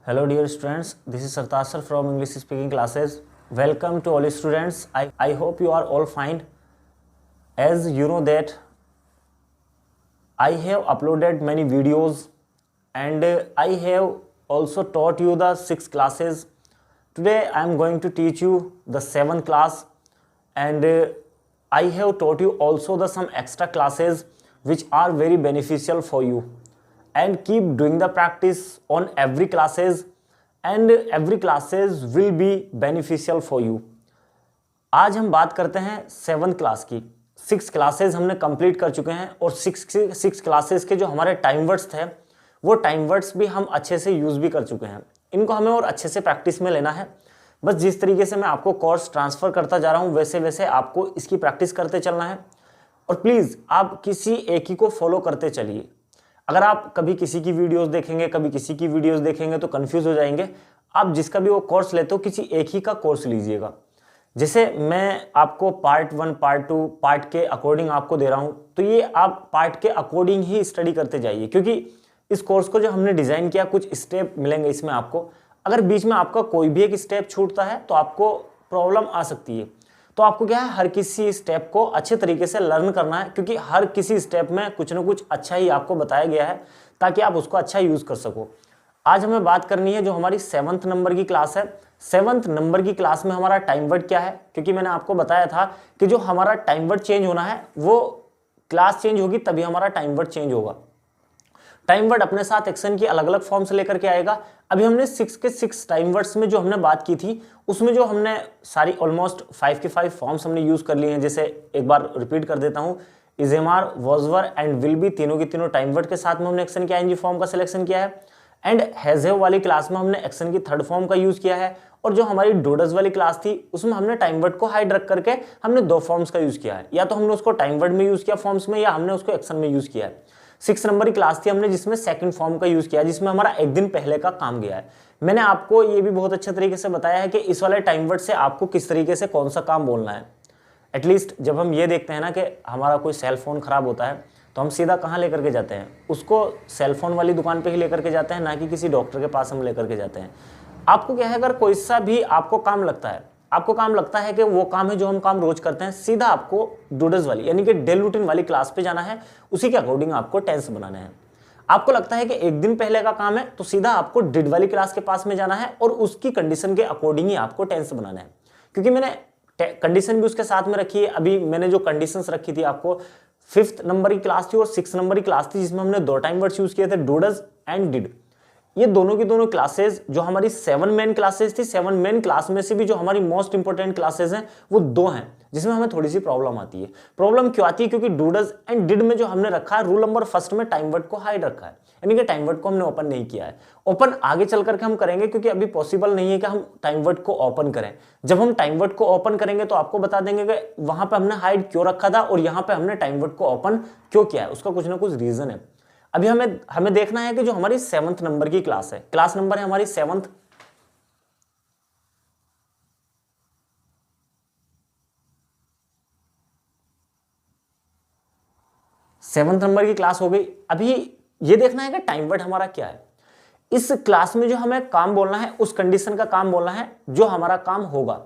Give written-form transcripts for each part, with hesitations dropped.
Hello dear students, this is Sartaj sir from English speaking classes. Welcome to all students. I hope you are all fine. As you know that I have uploaded many videos and I have also taught you the 6 classes. Today I am going to teach you the 7th class and I have taught you also the some extra classes which are very beneficial for you. And keep doing the practice on every classes and every classes will be beneficial for you. आज हम बात करते हैं 7th class की। 6 classes हमने complete कर चुके हैं और 6 क्लासेस के जो हमारे टाइम वर्ड्स थे वो टाइम वर्ड्स भी हम अच्छे से यूज़ भी कर चुके हैं। इनको हमें और अच्छे से प्रैक्टिस में लेना है। बस जिस तरीके से मैं आपको कोर्स ट्रांसफ़र करता जा रहा हूँ वैसे वैसे आपको इसकी प्रैक्टिस करते चलना है और प्लीज़ आप किसी एक ही को फॉलो करते चलिए। अगर आप कभी किसी की वीडियोस देखेंगे कभी किसी की वीडियोस देखेंगे तो कंफ्यूज हो जाएंगे। आप जिसका भी वो कोर्स लेते हो किसी एक ही का कोर्स लीजिएगा। जैसे मैं आपको पार्ट 1 पार्ट 2 पार्ट के अकॉर्डिंग आपको दे रहा हूँ तो ये आप पार्ट के अकॉर्डिंग ही स्टडी करते जाइए, क्योंकि इस कोर्स को जो हमने डिज़ाइन किया कुछ स्टेप मिलेंगे इसमें आपको। अगर बीच में आपका कोई भी एक स्टेप छूटता है तो आपको प्रॉब्लम आ सकती है। तो आपको क्या है, हर किसी स्टेप को अच्छे तरीके से लर्न करना है, क्योंकि हर किसी स्टेप में कुछ ना कुछ अच्छा ही आपको बताया गया है ताकि आप उसको अच्छा यूज़ कर सको। आज हमें बात करनी है जो हमारी 7th नंबर की क्लास है। 7th नंबर की क्लास में हमारा टाइम वर्ड क्या है, क्योंकि मैंने आपको बताया था कि जो हमारा टाइम वर्ड चेंज होना है वो क्लास चेंज होगी तभी हमारा टाइम वर्ड चेंज होगा। टाइम वर्ड अपने साथ एक्शन की अलग अलग फॉर्म्स लेकर के आएगा। अभी हमने 6 के 6 टाइम वर्ड्स में जो हमने बात की थी उसमें जो हमने सारी ऑलमोस्ट 5 के 5 फॉर्म्स हमने यूज कर लिए हैं। जैसे एक बार रिपीट कर देता हूँ, इजेमार, वॉजवर एंड विल बी तीनों के तीनों टाइम वर्ड के साथ में हमने एक्शन किया, एनजी फॉर्म का सिलेक्शन किया है। एंड हैज हैव वाली क्लास में हमने एक्शन की 3rd फॉर्म का यूज किया है। और जो हमारी डोडस वाली क्लास थी उसमें हमने टाइम वर्ड को हाइड रख करके हमने 2 फॉर्म्स का यूज किया है, या तो हमने उसको टाइम वर्ड में यूज किया फॉर्म्स में या हमने उसको एक्शन में यूज किया है। 6 नंबर की क्लास थी हमने जिसमें 2nd फॉर्म का यूज किया, जिसमें हमारा एक दिन पहले का काम गया है। मैंने आपको ये भी बहुत अच्छे तरीके से बताया है कि इस वाले टाइम वर्ड से आपको किस तरीके से कौन सा काम बोलना है। एटलीस्ट जब हम ये देखते हैं ना कि हमारा कोई सेल फोन खराब होता है तो हम सीधा कहाँ लेकर के जाते हैं, उसको सेल फोन वाली दुकान पे ही लेकर के जाते हैं, ना कि किसी डॉक्टर के पास हम लेकर के जाते हैं। आपको क्या है, अगर कोई सा भी आपको काम लगता है, आपको काम लगता है कि वो काम है जो हम काम रोज करते हैं, सीधा आपको डूडल्स वाली यानी कि डेली रूटीन वाली क्लास पे जाना है। उसी के अकॉर्डिंग आपको टेंस बनाना है। आपको लगता है कि एक दिन पहले का काम है तो सीधा आपको डिड वाली क्लास के पास में जाना है और उसकी कंडीशन के अकॉर्डिंग ही आपको टेंस बनाना है। क्योंकि मैंने कंडीशन भी उसके साथ में रखी है। अभी मैंने जो कंडीशंस रखी थी आपको 5th नंबर की क्लास थी और 6 नंबर की क्लास थी जिसमें हमने 2 टाइम वर्ड्स यूज किए थे, डूडल्स एंड डिड। ये दोनों की दोनों क्लासेस जो हमारी 7 मेन क्लासेस थी, 7 मेन क्लास में से भी जो हमारी मोस्ट इंपोर्टेंट क्लासेस हैं वो 2 हैं जिसमें हमें थोड़ी सी प्रॉब्लम आती है। प्रॉब्लम क्यों आती है, क्योंकि डूडल्स एंड डिड में जो हमने रखा है रूल नंबर 1 में टाइम वर्ड को हाइड रखा है, यानी कि टाइम वर्ड को हमने ओपन नहीं किया है। ओपन आगे चल करके हम करेंगे, क्योंकि अभी पॉसिबल नहीं है कि हम टाइम वर्ड को ओपन करें। जब हम टाइम वर्ड को ओपन करेंगे तो आपको बता देंगे कि वहां पर हमने हाइड क्यों रखा था और यहाँ पे हमने टाइम वर्ड को ओपन क्यों किया है, उसका कुछ ना कुछ रीजन है। अभी हमें देखना है कि जो हमारी 7th नंबर की क्लास है, क्लास नंबर है हमारी 7th। नंबर की क्लास हो गई। अभी ये देखना है कि टाइम वर्ड हमारा क्या है। इस क्लास में जो हमें काम बोलना है उस कंडीशन का काम बोलना है जो हमारा काम होगा।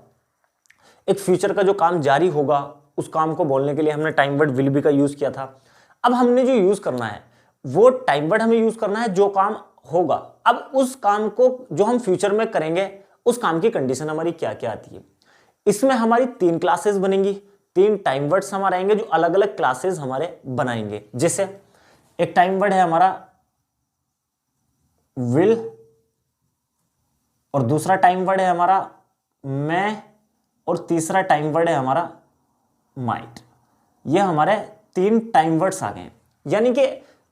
एक फ्यूचर का जो काम जारी होगा उस काम को बोलने के लिए हमने टाइम वर्ड विल बी का यूज किया था। अब हमने जो यूज करना है वो टाइम वर्ड हमें यूज करना है जो काम होगा। अब उस काम को जो हम फ्यूचर में करेंगे उस काम की कंडीशन हमारी क्या क्या आती है। इसमें हमारी 3 क्लासेस बनेंगी, 3 टाइम वर्ड्स हमारे आएंगे जो अलग अलग क्लासेस हमारे बनाएंगे। जैसे एक टाइम वर्ड है हमारा विल और दूसरा टाइम वर्ड है हमारा मैं और तीसरा टाइम वर्ड है हमारा माइट। ये हमारे 3 टाइम वर्ड्स आ गए, यानी कि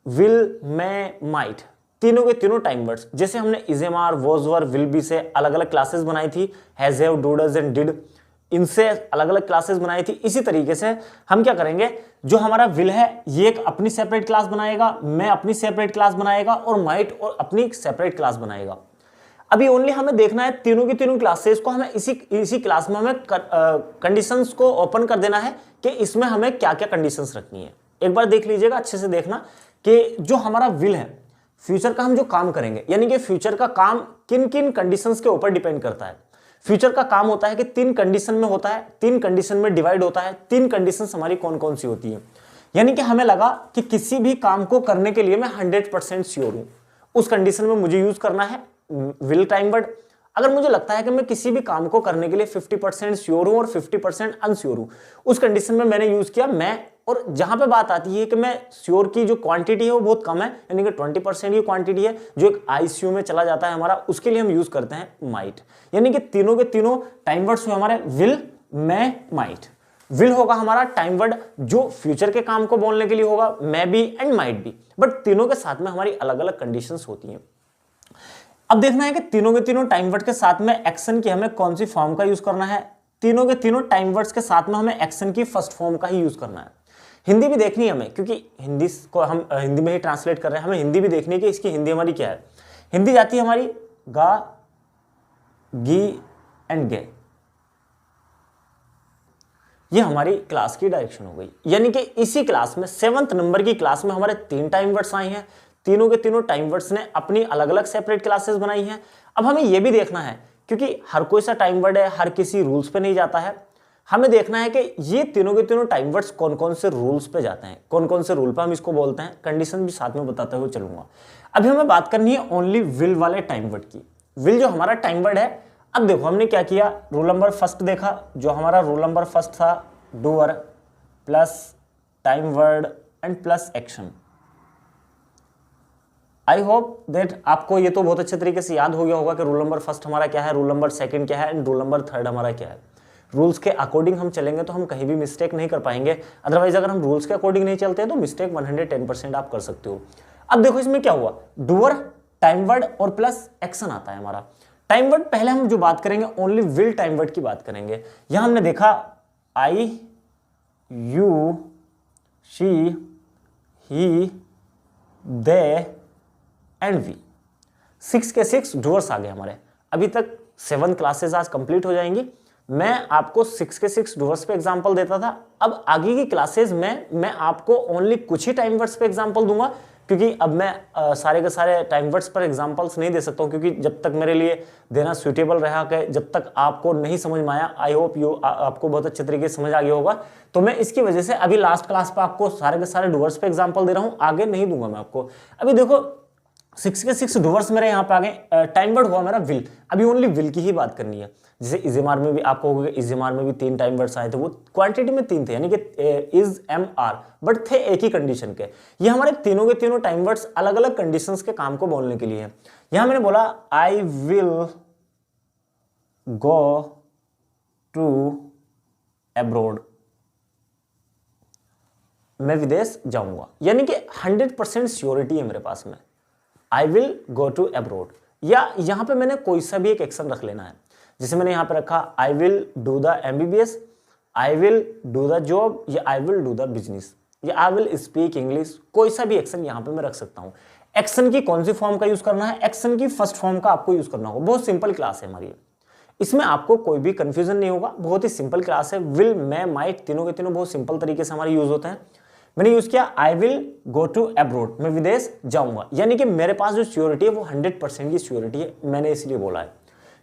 विल, मैं, माइट तीनों के तीनों टाइम वर्ड्स। जैसे हमने इजेमार, वॉजवर, विल बी से अलग अलग क्लासेस बनाई थी, has have, doodles and did, इनसे अलग अलग क्लासेस बनाई थी। इसी तरीके से हम क्या करेंगे, जो हमारा विल है ये एक अपनी सेपरेट क्लास बनाएगा, मैं अपनी सेपरेट क्लास बनाएगा और माइट और अपनी सेपरेट क्लास बनाएगा। अभी ओनली हमें देखना है तीनों की तीनों क्लासेस को हमें इसी क्लास में हमें कंडीशंस को ओपन कर देना है कि इसमें हमें क्या क्या कंडीशंस रखनी है। एक बार देख लीजिएगा, अच्छे से देखना कि जो हमारा विल है फ्यूचर का हम जो काम करेंगे, यानी कि फ्यूचर का काम किन किन कंडीशंस के ऊपर डिपेंड करता है। फ्यूचर का काम होता है कि 3 कंडीशन में होता है, 3 कंडीशन में डिवाइड होता है। 3 कंडीशंस हमारी कौन कौन सी होती है, यानी कि हमें लगा कि किसी भी काम को करने के लिए मैं 100% श्योर हूं, उस कंडीशन में मुझे यूज करना है विल टाइम वर्ड। अगर मुझे लगता है कि मैं किसी भी काम को करने के लिए 50% श्योर हूं और 50% अनश्योर हूं, उस कंडीशन में मैंने यूज किया मैं। और जहां पे बात आती है कि मैं श्योर की जो क्वांटिटी है वो बहुत कम है, यानी कि 20% की क्वांटिटी है जो एक आईसीयू में चला जाता है हमारा, उसके लिए हम यूज करते हैं माइट। यानी कि तीनों के तीनों टाइम वर्ड्स हुए हमारे विल, मैं, माइट। विल होगा हमारा टाइम वर्ड जो फ्यूचर के काम को बोलने के लिए होगा, मैं भी एंड माइट भी, बट तीनों के साथ में हमारी अलग अलग कंडीशंस होती हैं। अब देखना है कि तीनों के तीनों टाइम वर्ड के साथ में एक्शन की हमें कौन सी फॉर्म का यूज करना है। तीनों के तीनों टाइम वर्ड्स के साथ में हमें एक्शन की फर्स्ट फॉर्म का ही यूज करना है। हिंदी भी देखनी है हमें, क्योंकि हिंदी को हम हिंदी में ही ट्रांसलेट कर रहे हैं, हमें हिंदी भी देखनी है कि इसकी हिंदी हमारी क्या है। हिंदी जाती है हमारी गा, गी एंड गे। ये हमारी क्लास की डायरेक्शन हो गई, यानी कि इसी क्लास में 7th नंबर की क्लास में हमारे 3 टाइम वर्ड्स आए हैं। तीनों के तीनों टाइम वर्ड्स ने अपनी अलग अलग सेपरेट क्लासेस बनाई हैं। अब हमें यह भी देखना है, क्योंकि हर कोई सा टाइम वर्ड है, हर किसी रूल्स पे नहीं जाता है, हमें देखना है कि ये तीनों के तीनों टाइम वर्ड्स कौन कौन से रूल्स पे जाते हैं, कौन कौन से रूल पे हम इसको बोलते हैं। कंडीशन भी साथ में बताते हुए चलूंगा। अभी हमें बात करनी है ओनली विल वाले टाइम वर्ड की। विल जो हमारा टाइम वर्ड है, अब देखो हमने क्या किया, रूल नंबर फर्स्ट देखा, जो हमारा रूल नंबर फर्स्ट था doer plus time word and plus action. I hope that आपको ये तो बहुत अच्छे तरीके से याद हो गया होगा कि रूल नंबर फर्स्ट हमारा क्या है, रूल नंबर सेकंड क्या है एंड रूल नंबर थर्ड हमारा क्या है। रूल्स के अकॉर्डिंग हम चलेंगे तो हम कहीं भी मिस्टेक नहीं कर पाएंगे, अदरवाइज अगर हम रूल्स के अकॉर्डिंग नहीं चलते हैं तो मिस्टेक 110% आप कर सकते हो। अब देखो इसमें क्या हुआ, डूअर टाइम वर्ड और प्लस एक्शन आता है हमारा। टाइम वर्ड पहले हम जो बात करेंगे ओनली विल टाइम वर्ड की बात करेंगे। यहां हमने देखा I, you, she, he, they and we. 6 के 6 डूअर्स आ गए हमारे। अभी तक 7 क्लासेस आज कंप्लीट हो जाएंगी। मैं आपको 6 के 6 डूअर्स पे एग्जांपल देता था, अब आगे की क्लासेस में मैं आपको ओनली कुछ ही टाइम वर्ड्स पे एग्जांपल दूंगा, क्योंकि अब मैं सारे के सारे टाइम वर्ड्स पर एग्जांपल्स नहीं दे सकता हूं, क्योंकि जब तक मेरे लिए देना सुटेबल रहा कि जब तक आपको नहीं समझ में आया, आई होप आपको बहुत अच्छे तरीके से समझ आ गया होगा, तो मैं इसकी वजह से अभी लास्ट क्लास पे आपको सारे के सारे डूअर्स पे एग्जाम्पल दे रहा हूँ, आगे नहीं दूंगा मैं आपको। अभी देखो 6 के 6 डूअर्स मेरे यहाँ पे आ गए। टाइम वर्ड हुआ मेरा विल, अभी ओनली विल की ही बात करनी है। जैसे इज़ेमार में भी आपको होगा, इज़ेमार में भी 3 टाइम वर्ड्स आए थे, वो क्वांटिटी में 3 थे, यानी कि इज, एम, आर, बट थे एक ही कंडीशन के। ये हमारे तीनों के तीनों टाइम वर्ड्स अलग अलग कंडीशंस के काम को बोलने के लिए है। यहां मैंने बोला I will go to abroad, मैं विदेश जाऊंगा, यानी कि 100% श्योरिटी है मेरे पास में, I will go to abroad. या यहां पे मैंने कोई सा भी एक एक्शन रख लेना है, जैसे मैंने यहां पे रखा I will do the MBBS, I will do the job, या I will do the business, या आई विल स्पीक इंग्लिश। कोई सा भी एक्शन यहां पे मैं रख सकता हूं। एक्शन की कौन सी फॉर्म का यूज करना है, एक्शन की फर्स्ट फॉर्म का आपको यूज करना होगा। बहुत सिंपल क्लास है हमारी, इसमें आपको कोई भी कंफ्यूजन नहीं होगा, बहुत ही सिंपल क्लास है। विल, मैं, माइट, तीनों के तीनों बहुत सिंपल तरीके से हमारे यूज होते हैं। मैंने यूज किया I will go to abroad, मैं विदेश जाऊंगा, यानी कि मेरे पास जो श्योरिटी है वो 100% की श्योरिटी है, मैंने इसलिए बोला है।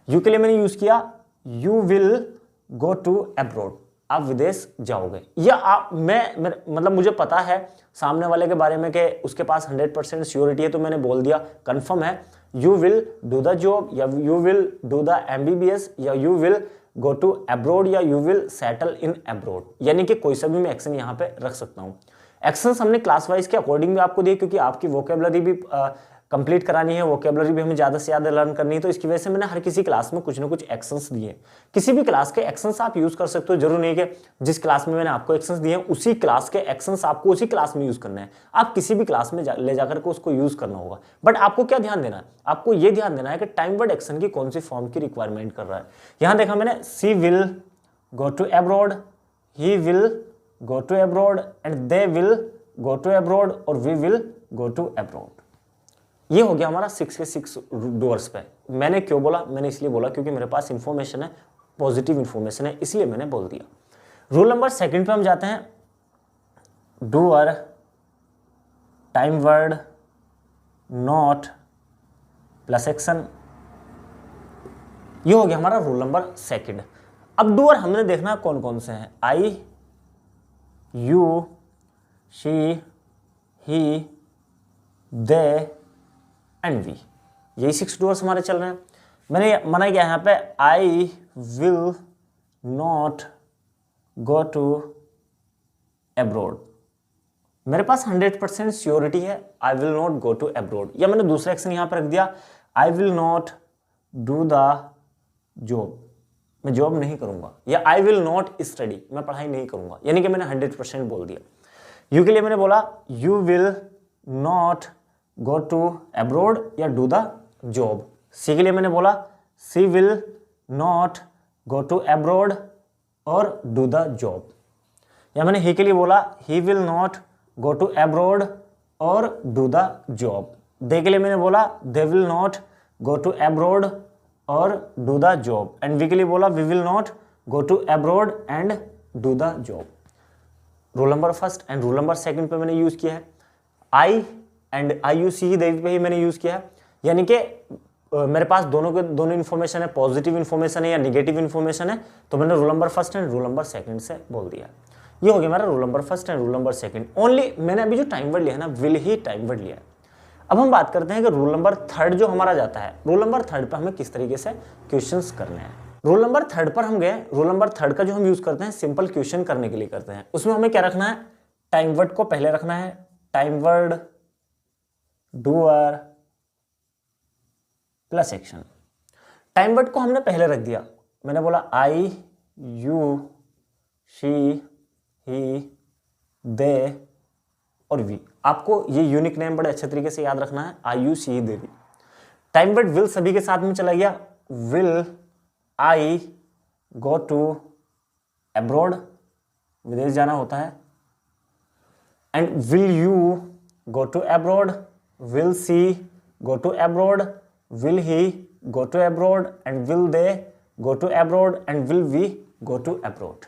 यू के लिए मैंने यूज किया you will go to abroad, आप विदेश जाओगे, या आप मतलब मुझे पता है सामने वाले के बारे में कि उसके पास 100% श्योरिटी है, तो मैंने बोल दिया कंफर्म है, you will do the job, या you will do the MBBS, या you will go to abroad, या you will settle in abroad, यानी कि कोई सा भी मैं एक्शन यहाँ पे रख सकता हूँ। एक्शंस हमने क्लास वाइज के अकॉर्डिंग भी आपको दिए, क्योंकि आपकी वोकेबलरी भी कंप्लीट करानी है, वोकेबलरी भी हमें ज़्यादा से ज़्यादा लर्न करनी है, तो इसकी वजह से मैंने हर किसी क्लास में कुछ ना कुछ एक्शंस दिए। किसी भी क्लास के एक्शंस आप यूज़ कर सकते हो, जरूर नहीं कि जिस क्लास में मैंने आपको एक्शंस दिए हैं उसी क्लास के एक्शंस आपको उसी क्लास में यूज़ करना है। आप किसी भी क्लास में ले जाकर के उसको यूज़ करना होगा, बट आपको क्या ध्यान देना है, आपको ये ध्यान देना है कि टाइम वर्ड एक्शन की कौन सी फॉर्म की रिक्वायरमेंट कर रहा है। यहाँ देखा मैंने she will go to abroad, he will go to abroad, and they will go to abroad, और we will go to abroad. ये हो गया हमारा 6 के 6 डूअर्स पे। मैंने क्यों बोला, मैंने इसलिए बोला क्योंकि मेरे पास इंफॉर्मेशन है, पॉजिटिव इंफॉर्मेशन है, इसलिए मैंने बोल दिया। रूल नंबर 2 पे हम जाते हैं। Doer time word not plus action. ये हो गया हमारा रूल नंबर सेकंड। अब डूअर हमने देखना कौन कौन से हैं, I, you, she, he, they and we. यही 6 डूअर्स हमारे चल रहे हैं। मैंने मना किया यहाँ पे I will not go to abroad. मेरे पास 100% श्योरिटी है I will not go to abroad, या मैंने दूसरा एक्शन यहाँ पर रख दिया I will not do the job, मैं जॉब नहीं करूंगा, या आई विल नॉट स्टडी, मैं पढ़ाई नहीं करूंगा, यानी कि मैंने 100% बोल दिया। यू के लिए मैंने बोला you will not go to abroad या डू द जॉब। सी के लिए मैंने बोला she will not go to abroad और डू द जॉब। या मैंने ही के लिए बोला he will not go to abroad और डू द जॉब। दे के लिए मैंने बोला they will not go to abroad और do the job. And we के लिए बोला we will not go to abroad and do the job. Rule number first and rule number second पे मैंने यूज किया है। आई एंड आई यू सी दे पे ही मैंने यूज किया है, यानी कि मेरे पास दोनों इन्फॉर्मेशन है, पॉजिटिव इन्फॉर्मेशन है या निगेटिव इन्फॉर्मेशन है, तो मैंने rule number first and rule number second से बोल दिया। ये हो गया मेरा rule number first and rule number second. Only मैंने अभी जो टाइम वर्ड लिया है ना, विल ही टाइम वर्ड लिया है। अब हम बात करते हैं कि रूल नंबर थर्ड जो हमारा जाता है, रूल नंबर थर्ड पर हमें किस तरीके से क्वेश्चंस करने हैं। रूल नंबर थर्ड पर हम गए। रूल नंबर थर्ड का जो हम यूज करते हैं सिंपल क्वेश्चन करने के लिए करते हैं। उसमें हमें क्या रखना है, टाइम वर्ड को पहले रखना है, time word doer plus action. Time word को हमने पहले रख दिया, मैंने बोला आई यू शी ही दे और वी। आपको ये यूनिक नेम बड़े अच्छे तरीके से याद रखना है, I you she they we. Time word will सभी के साथ में चला गया, will I go to abroad, विदेश जाना होता है, and will you go to abroad, will she go to abroad, will he go to abroad and will they go to abroad and will we go to abroad.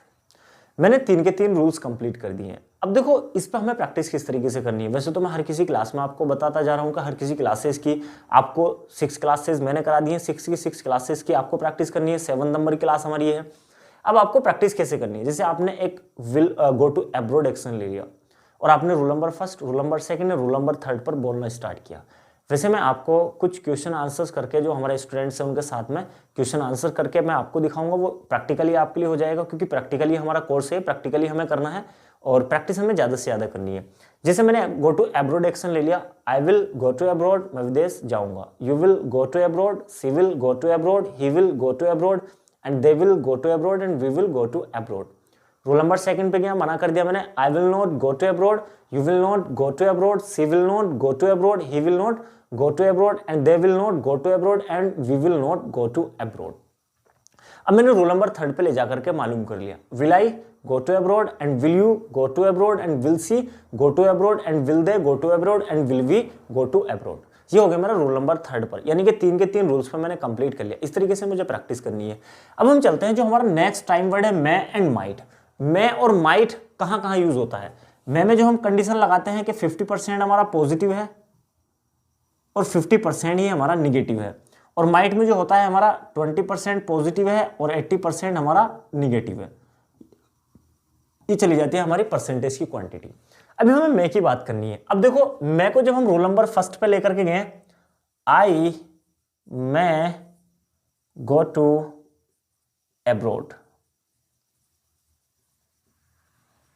मैंने 3 के 3 rules complete कर दिए हैं। अब देखो इस पर हमें प्रैक्टिस किस तरीके से करनी है। वैसे तो मैं हर किसी क्लास में आपको बताता जा रहा हूँ कि हर किसी क्लासेस की आपको 6 क्लासेस मैंने करा दी हैं, 6 क्लासेस की आपको प्रैक्टिस करनी है। 7 नंबर की क्लास हमारी है। अब आपको प्रैक्टिस कैसे करनी है, जैसे आपने एक will go to abroad action ले लिया और आपने rule number first, rule number second, rule number third पर बोलना स्टार्ट किया। वैसे मैं आपको कुछ क्वेश्चन आंसर्स करके, जो हमारे स्टूडेंट्स हैं उनके साथ में क्वेश्चन आंसर करके मैं आपको दिखाऊंगा, वो प्रैक्टिकली आपके लिए हो जाएगा, क्योंकि प्रैक्टिकली हमारा कोर्स है, प्रैक्टिकली हमें करना है और प्रैक्टिस हमें ज़्यादा से ज़्यादा करनी है। जैसे मैंने गो टू एब्रोड एक्शन ले लिया, I will go to abroad, मैं विदेश जाऊंगा, you will go to abroad, she will go to abroad, he will go to abroad and they will go to abroad and we will go to abroad. Rule number second पे गया, मना कर दिया मैंने, I will not go to abroad, you will not go to abroad, she will not go to abroad, he will not go to abroad and they will not go to abroad and we will not go to abroad. अब मैंने rule number third पे ले जाकर के मालूम कर लिया, will I go to abroad and will you go to abroad and will she go to abroad and will they go to abroad and will we go to abroad. ये हो गया मेरा रूल नंबर थर्ड पर, यानी कि 3 के 3 rules पर मैंने कंप्लीट कर लिया। इस तरीके से मुझे प्रैक्टिस करनी है। अब हम चलते हैं, जो हमारा नेक्स्ट टाइम वर्ड है मैं एंड माइट। मैं और माइट कहां कहां यूज होता है। मैं में जो हम कंडीशन लगाते हैं कि 50% हमारा पॉजिटिव है और 50% ही हमारा निगेटिव है, और माइट में जो होता है हमारा 20% पॉजिटिव है और 80% हमारा निगेटिव है। ये चली जाती है हमारी परसेंटेज की क्वांटिटी। अभी हमें मैं की बात करनी है। अब देखो मैं को जब हम रोल नंबर फर्स्ट पे लेकर के गए, आई मैं गो टू एब्रोड,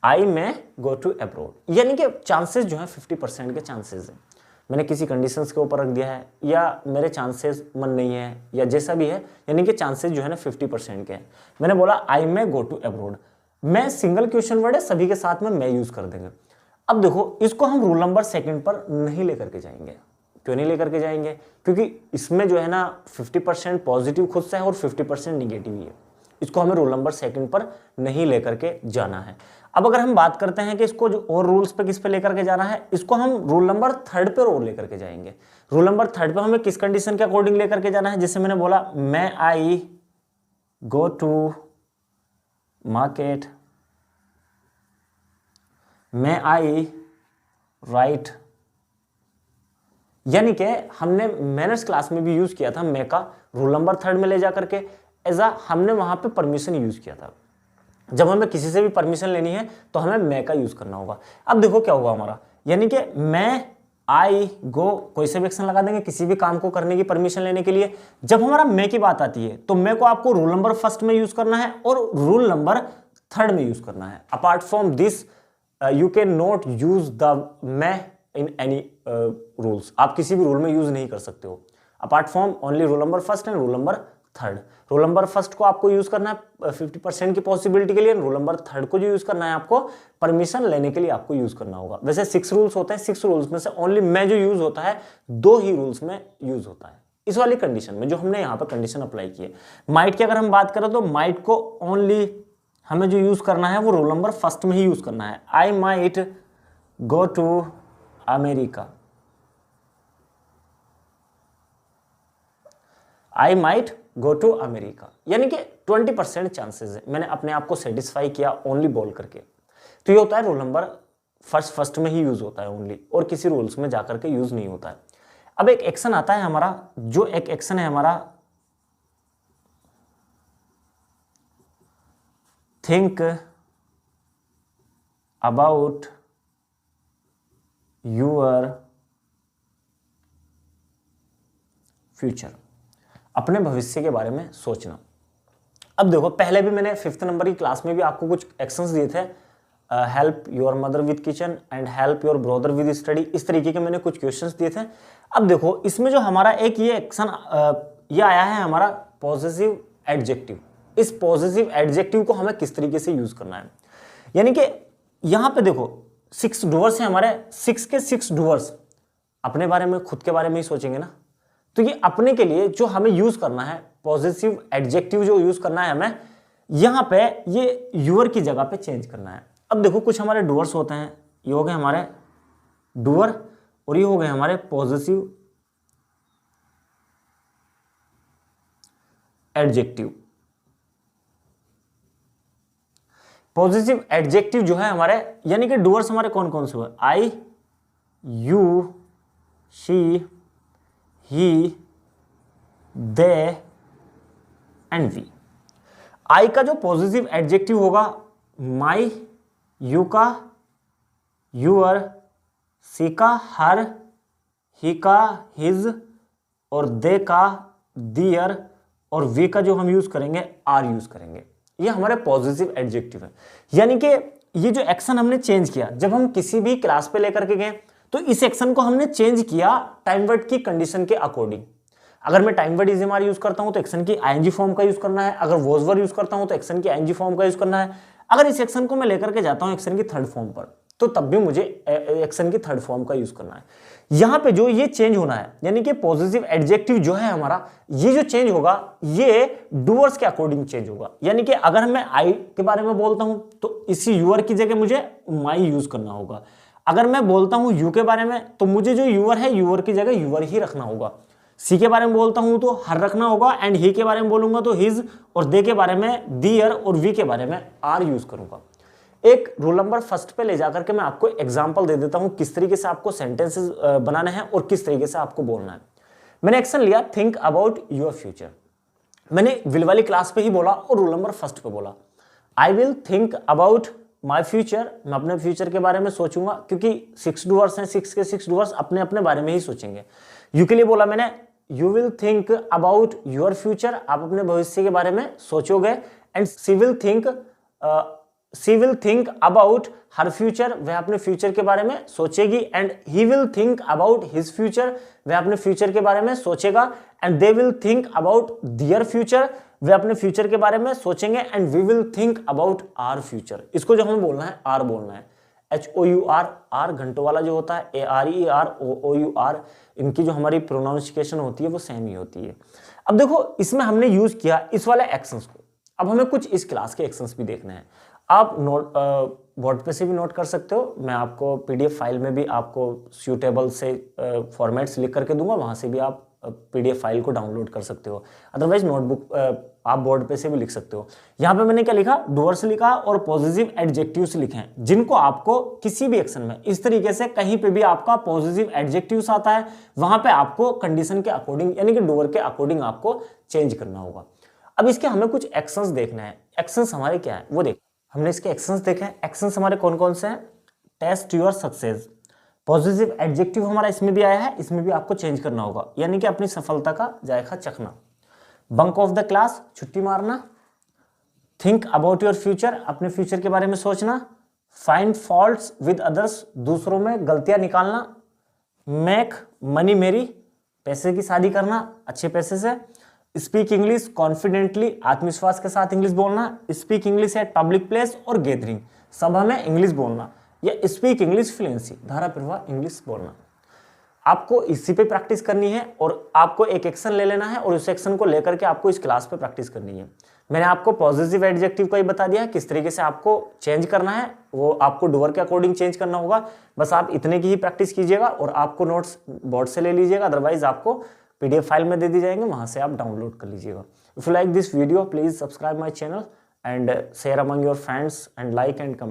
आई मैं गो टू एब्रोड, यानी कि चांसेस जो है 50% के चांसेस है। मैंने किसी कंडीशंस के ऊपर रख दिया है, या मेरे चांसेस मन नहीं है, या जैसा भी है, यानी कि चांसेस जो है ना 50% के हैं। मैंने बोला आई मैं गो टू एब्रोड। मैं सिंगल क्वेश्चन वर्ड है, सभी के साथ में मैं यूज कर देंगे। अब देखो इसको हम रूल नंबर सेकंड पर नहीं लेकर के जाएंगे। क्यों नहीं लेकर के जाएंगे? क्योंकि इसमें जो है ना 50% पॉजिटिव खुद से है और 50% निगेटिव ही है। इसको हमें रूल नंबर सेकंड पर नहीं लेकर के जाना है। अब अगर हम बात करते हैं कि इसको जो और रूल्स पे किस पे लेकर के जाना है, इसको हम रूल नंबर थर्ड पे और लेकर के जाएंगे। रूल नंबर थर्ड पे हमें किस कंडीशन के अकॉर्डिंग लेकर के जाना है? जैसे मैंने बोला मैं आई गो टू मार्केट, मैं आई राइट यानी कि हमने मैनर्स क्लास में भी यूज किया था मे का रोल नंबर थर्ड में ले जा करके, हमने वहां पे परमिशन यूज किया था। जब हमें किसी से भी परमिशन लेनी है तो हमें मैं का यूज करना होगा। अब देखो क्या होगा हमारा, यानी कि मैं, आई, गो, कोई से भी एक्शन लगा देंगे किसी भी काम को करने की परमिशन लेने के लिए। जब हमारा मैं की बात आती है तो मैं को आपको रूल नंबर फर्स्ट में यूज करना है और रूल नंबर थर्ड में यूज करना है। Apart from this you can not use the मैं इन एनी रूल्स, आप किसी भी रूल में यूज नहीं कर सकते हो। Apart from only rule number first and rule number third. Roll number first को आपको यूज करना है 50% की पॉसिबिलिटी के लिए, रोल नंबर थर्ड को जो यूज करना है आपको परमिशन लेने के लिए आपको यूज करना होगा। वैसे 6 रूल्स होते हैं, 6 रूल्स में से ओनली मैं जो यूज होता है 2 ही रूल्स में यूज होता है इस वाली कंडीशन में जो हमने यहाँ पर कंडीशन अप्लाई की है। माइट की अगर हम बात करें तो माइट को ओनली हमें जो यूज करना है वो रोल नंबर फर्स्ट में ही यूज करना है। I might go to America, I might go to America, यानी कि 20% चांसेस है। मैंने अपने आप को सेटिस्फाई किया ओनली बोल करके। तो ये होता है रोल नंबर फर्स्ट में ही यूज होता है ओनली, और किसी रूल्स में जाकर के यूज नहीं होता है। अब एक एक्शन आता है हमारा, जो एक एक्शन है हमारा थिंक अबाउट यूर फ्यूचर, अपने भविष्य के बारे में सोचना। अब देखो पहले भी मैंने 5th नंबर की क्लास में भी आपको कुछ एक्शंस दिए थे, help your mother with kitchen and help your brother with study, इस तरीके के मैंने कुछ क्वेश्चंस दिए थे। अब देखो इसमें जो हमारा एक ये एक्शन ये आया है हमारा पॉजिटिव एडजेक्टिव। इस पॉजिटिव एडजेक्टिव को हमें किस तरीके से यूज करना है, यानी कि यहां पे देखो 6 डूअर्स है हमारे, 6 के 6 डूअर्स अपने बारे में खुद के बारे में ही सोचेंगे ना। तो ये अपने के लिए जो हमें यूज करना है पॉजिटिव एडजेक्टिव जो यूज करना है हमें, यहां पे ये यूअर की जगह पे चेंज करना है। अब देखो कुछ हमारे डूअर्स होते हैं, ये हो गए हमारे डूअर और ये हो गए हमारे पॉजिटिव एडजेक्टिव। पॉजिटिव एडजेक्टिव जो है हमारे, यानी कि डूअर्स हमारे कौन कौन से हुए, I, you, she, he, they and we. I का जो पॉजिटिव एडजेक्टिव होगा माई, यू का यूअर, सी का हर, ही का हिज और दे का दियर और वी का जो हम यूज करेंगे आर यूज करेंगे। ये हमारे पॉजिटिव एडजेक्टिव है। यानी कि ये जो एक्शन हमने चेंज किया जब हम किसी भी क्लास पे लेकर के गए तो इस एक्शन को हमने चेंज किया टाइम वर्ड की कंडीशन के अकॉर्डिंग। अगर मैं time word is am are use करता हूं तो एक्शन की आईएनजी फॉर्म का यूज करना है, अगर वॉज वर्ड यूज करता हूं तो एक्शन की आईएनजी फॉर्म का यूज करना है। अगर इस एक्शन को मैं लेकर के जाता हूं एक्शन की थर्ड फॉर्म पर तो तब भी मुझे एक्शन की थर्ड फॉर्म का यूज करना है। यहां पे जो ये चेंज होना है यानी कि पॉजिटिव एडजेक्टिव जो है हमारा, ये जो चेंज होगा ये डूअर्स के अकॉर्डिंग चेंज होगा। यानी कि अगर मैं आई के बारे में बोलता हूं तो इसी यूअर की जगह मुझे माई यूज करना होगा। अगर मैं बोलता हूं यू के बारे में तो मुझे जो यूअर है यूअर की जगह यूअर ही रखना होगा। सी के बारे में बोलता हूं तो हर रखना होगा एंड ही के बारे में बोलूंगा तो हिज और दे के बारे में दियर और वी के बारे में आर यूज करूंगा। एक रूल नंबर फर्स्ट पे ले जाकर के मैं आपको एग्जांपल दे देता हूं किस तरीके से आपको सेंटेंसेस बनाने हैं और किस तरीके से आपको बोलना है। मैंने एक्शन लिया थिंक अबाउट योर फ्यूचर। मैंने विल वाली क्लास पे ही बोला और रूल नंबर फर्स्ट पे बोला I will think about my future. मैं अपने फ्यूचर के बारे में सोचूंगा क्योंकि 6 डूअर्स हैं, 6 के 6 डूअर्स अपने अपने बारे में ही सोचेंगे। यू के लिए बोला मैंने you will think about your future, आप अपने भविष्य के बारे में सोचोगे। And she will think about her future, वह अपने फ्यूचर के बारे में सोचेगी। And he will think about his future, वह अपने फ्यूचर के बारे में सोचेगा। And they will think about their future, वे अपने फ्यूचर के बारे में सोचेंगे। And we will think about our future, इसको जो हमें बोलना है आर बोलना है। HOUR, आर घंटों वाला जो होता है ARER OOUR, इनकी जो हमारी प्रोनाउंसिएशन होती है वो सेम ही होती है। अब देखो इसमें हमने यूज किया इस वाले एक्शंस को, अब हमें कुछ इस क्लास के एक्शंस भी देखने हैं। आप नोट बोर्ड पे से भी नोट कर सकते हो, मैं आपको PDF फाइल में भी आपको सूटेबल से फॉर्मेट्स लिख करके दूंगा, वहां से भी आप PDF फाइल को डाउनलोड कर सकते हो। अदरवाइज नोटबुक आप बोर्ड पे से भी लिख सकते हो। यहाँ पे मैंने क्या लिखा, डूअर्स लिखा और पॉजिटिव एडजेक्टिव्स लिखे हैं, जिनको आपको किसी भी एक्शन में इस तरीके से कहीं पे भी आपका पॉजिटिव एडजेक्टिव्स आता है, वहां पे आपको कंडीशन के अकॉर्डिंग यानी कि डूअर के अकॉर्डिंग आपको चेंज करना होगा। अब इसके हमें कुछ एक्शंस देखना है। एक्शंस हमारे क्या है वो देख, हमने इसके एक्शंस देखे हैं। एक्शंस हमारे कौन कौन से हैं? Test your success, positive adjective हमारा इसमें भी आया है, इसमें भी आपको चेंज करना होगा, यानी कि अपनी सफलता का जायका चखना। बंक ऑफ द क्लास, छुट्टी मारना। थिंक अबाउट योर फ्यूचर, अपने फ्यूचर के बारे में सोचना। फाइंड फॉल्ट्स विद अदर्स, दूसरों में गलतियां निकालना। मेक मनी मेरी, पैसे की शादी करना अच्छे पैसे से। स्पीक इंग्लिश कॉन्फिडेंटली, आत्मविश्वास के साथ इंग्लिश बोलना। Speak English at public place और गैदरिंग, सभा में इंग्लिश बोलना। या स्पीक इंग्लिश फ्लुएंसी, धारा प्रवाह इंग्लिश बोलना। आपको इसी पे प्रैक्टिस करनी है और आपको एक एक्शन ले लेना है और उस एक्शन को लेकर के आपको इस क्लास पे प्रैक्टिस करनी है। मैंने आपको पॉजिटिव एडजेक्टिव को ही बता दिया किस तरीके से आपको चेंज करना है, वो आपको डूअर के अकॉर्डिंग चेंज करना होगा। बस आप इतने की ही प्रैक्टिस कीजिएगा और आपको नोट्स बोर्ड से ले लीजिएगा, अदरवाइज आपको PDF फाइल में दे दी जाएंगे, वहां से आप डाउनलोड कर लीजिएगा। If you like this video please subscribe my channel and share among your friends and like and comment.